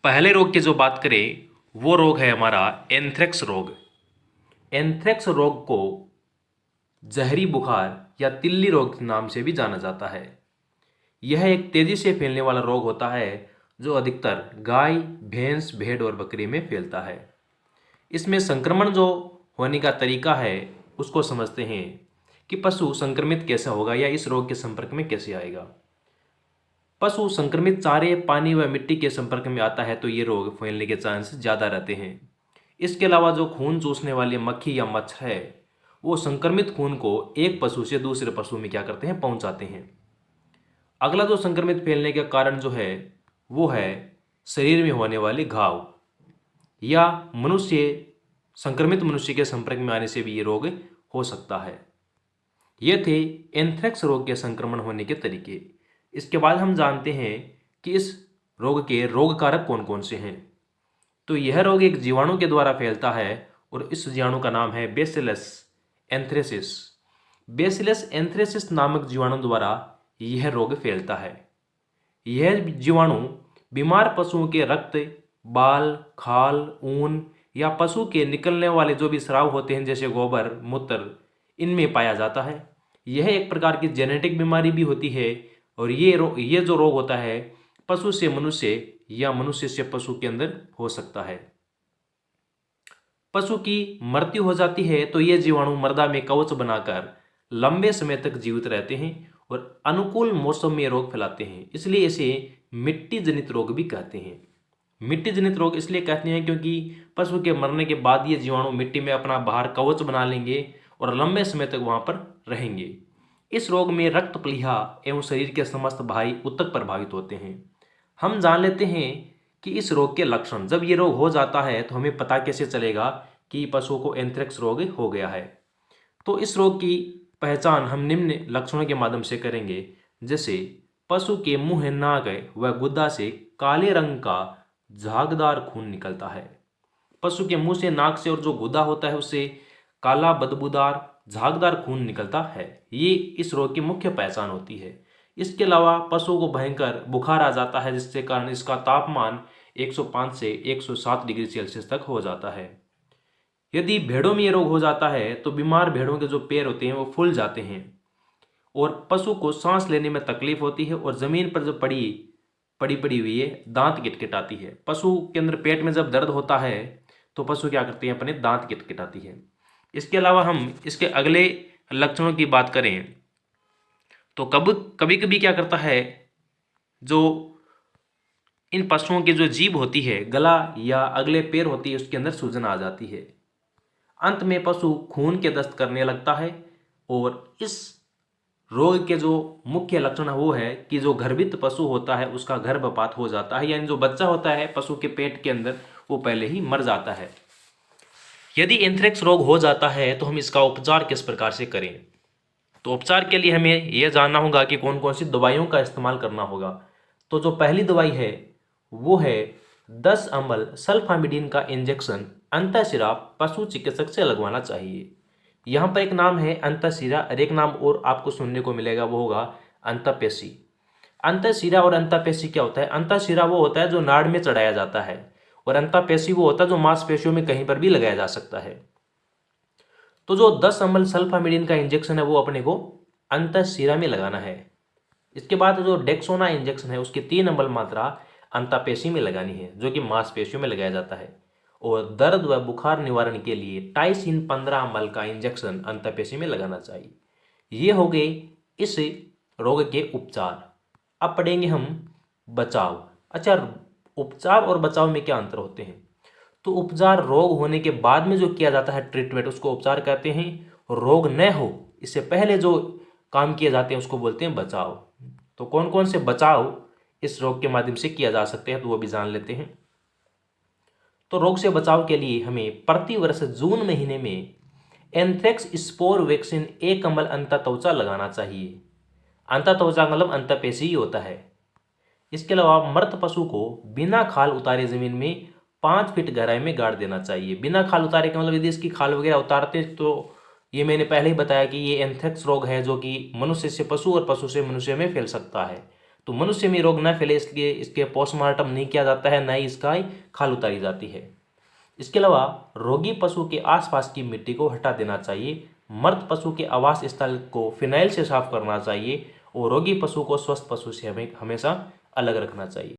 पहले रोग की जो बात करें वो रोग है हमारा एंथ्रेक्स रोग। एंथ्रेक्स रोग को जहरी बुखार या तिल्ली रोग के नाम से भी जाना जाता है। यह एक तेजी से फैलने वाला रोग होता है जो अधिकतर गाय, भैंस, भेड़ और बकरी में फैलता है। इसमें संक्रमण जो होने का तरीका है उसको समझते हैं कि पशु संक्रमित कैसे होगा या इस रोग के संपर्क में कैसे आएगा। पशु संक्रमित चारे, पानी व मिट्टी के संपर्क में आता है तो ये रोग फैलने के चांस ज़्यादा रहते हैं। इसके अलावा जो खून चूसने वाली मक्खी या मच्छर है वो संक्रमित खून को एक पशु से दूसरे पशु में क्या करते हैं, पहुंचाते हैं। अगला जो संक्रमित फैलने का कारण जो है वो है शरीर में होने वाले घाव या संक्रमित मनुष्य के संपर्क में आने से भी ये रोग हो सकता है। ये थे एंथ्रेक्स रोग के संक्रमण होने के तरीके। इसके बाद हम जानते हैं कि इस रोग के रोग कारक कौन कौन से हैं। तो यह रोग एक जीवाणु के द्वारा फैलता है और इस जीवाणु का नाम है बेसिलस एंथ्रेसिस। बेसिलस एंथ्रेसिस नामक जीवाणु द्वारा यह रोग फैलता है। यह जीवाणु बीमार पशुओं के रक्त, बाल, खाल, ऊन या पशु के निकलने वाले जो भी स्राव होते हैं जैसे गोबर, मूत्र, इनमें पाया जाता है। यह एक प्रकार की जेनेटिक बीमारी भी होती है और ये जो रोग होता है पशु से मनुष्य या मनुष्य से पशु के अंदर हो सकता है। पशु की मृत्यु हो जाती है तो ये जीवाणु मृदा में कवच बनाकर लंबे समय तक जीवित रहते हैं और अनुकूल मौसम में रोग फैलाते हैं। इसलिए इसे मिट्टी जनित रोग भी कहते हैं। मिट्टी जनित रोग इसलिए कहते हैं क्योंकि पशु के मरने के बाद ये जीवाणु मिट्टी में अपना बाहर कवच बना लेंगे और लंबे समय तक वहां पर रहेंगे। इस रोग में रक्त प्लीहा एवं शरीर के समस्त भाई ऊतक प्रभावित होते हैं। हम जान लेते हैं कि इस रोग के लक्षण, जब ये रोग हो जाता है तो हमें पता कैसे चलेगा कि पशुओं को एंथ्रेक्स रोग हो गया है। तो इस रोग की पहचान हम निम्न लक्षणों के माध्यम से करेंगे। जैसे पशु के मुंह, नाक व गुदा से काले रंग का झागदार खून निकलता है। पशु के मुंह से, नाक से और जो गुदा होता है उससे काला बदबूदार झागदार खून निकलता है। ये इस रोग की मुख्य पहचान होती है। इसके अलावा पशुओं को भयंकर बुखार आ जाता है जिसके कारण इसका तापमान 105 से 107 डिग्री सेल्सियस तक हो जाता है। यदि भेड़ों में ये रोग हो जाता है तो बीमार भेड़ों के जो पैर होते हैं वो फूल जाते हैं और पशु को सांस लेने में तकलीफ होती है और जमीन पर जो पड़ी हुई है दांत किटकिटाती है। पशु के अंदर पेट में जब दर्द होता है तो पशु क्या करती है, अपने दांत किटकिटाती है। इसके अलावा हम इसके अगले लक्षणों की बात करें तो कभी कभी क्या करता है, जो इन पशुओं की जो जीभ होती है, गला या अगले पैर होती है, उसके अंदर सूजन आ जाती है। अंत में पशु खून के दस्त करने लगता है और इस रोग के जो मुख्य लक्षण है वो है कि जो गर्भित पशु होता है उसका गर्भपात हो जाता है, यानी जो बच्चा होता है पशु के पेट के अंदर वो पहले ही मर जाता है। यदि एंथ्रेक्स रोग हो जाता है तो हम इसका उपचार किस प्रकार से करें। तो उपचार के लिए हमें यह जानना होगा कि कौन कौन सी दवाइयों का इस्तेमाल करना होगा। तो जो पहली दवाई है वो है 10 अम्ल सल्फामिडीन का इंजेक्शन अंतःशिरा पशु चिकित्सक से लगवाना चाहिए। यहाँ पर एक नाम है अंतःशिरा और एक नाम और आपको सुनने को मिलेगा, वो होगा अंतःपेशी। अंतःशिरा और अंतःपेशी क्या होता है? अंतःशिरा वो होता है जो नाड़ में चढ़ाया जाता है और अंतःपेशी वो होता है जो मांसपेशियों में कहीं पर भी लगाया जा सकता है। तो जो 10 अम्ल सल्फामिडीन का इंजेक्शन है वो अपने को अंतःशिरा में लगाना है। इसके बाद जो डेक्सोना इंजेक्शन है उसकी 3 अम्ल मात्रा अंतःपेशी में लगानी है जो कि मांसपेशियों में लगाया जाता है। और दर्द व बुखार निवारण के लिए टाइसिन 15 अम्ल का इंजेक्शन अंतःपेशी में लगाना चाहिए। ये हो गए इस रोग के उपचार। अब पढ़ेंगे हम बचाव। अच्छा, उपचार और बचाव में क्या अंतर होते हैं? तो उपचार रोग होने के बाद में जो किया जाता है ट्रीटमेंट उसको उपचार कहते हैं। रोग न हो इससे पहले जो काम किए जाते हैं उसको बोलते हैं बचाव। तो कौन कौन से बचाव इस रोग के माध्यम से किया जा सकते हैं तो वो भी जान लेते हैं। तो रोग से बचाव के लिए हमें प्रति वर्ष जून महीने में एंथ्रेक्स स्पोर वैक्सीन 1 अम्ल अंतःत्वचा लगाना चाहिए। अंतःत्वचा मतलब अंतःपेशी ही होता है। इसके अलावा मृत पशु को बिना खाल उतारे जमीन में 5 फीट गहराई में गाड़ देना चाहिए। बिना खाल उतारे का मतलब यदि इसकी खाल वगैरह उतारते तो ये मैंने पहले ही बताया कि ये एंथ्रेक्स रोग है जो कि मनुष्य से पशु और पशु से मनुष्य में फैल सकता है। तो मनुष्य में रोग न फैले इसलिए इसके पोस्टमार्टम नहीं किया जाता है, न ही इसका खाल उतारी जाती है। इसके अलावा रोगी पशु के आसपास की मिट्टी को हटा देना चाहिए। मृत पशु के आवास स्थल को फिनाइल से साफ करना चाहिए और रोगी पशु को स्वस्थ पशु से हमें हमेशा अलग रखना चाहिए।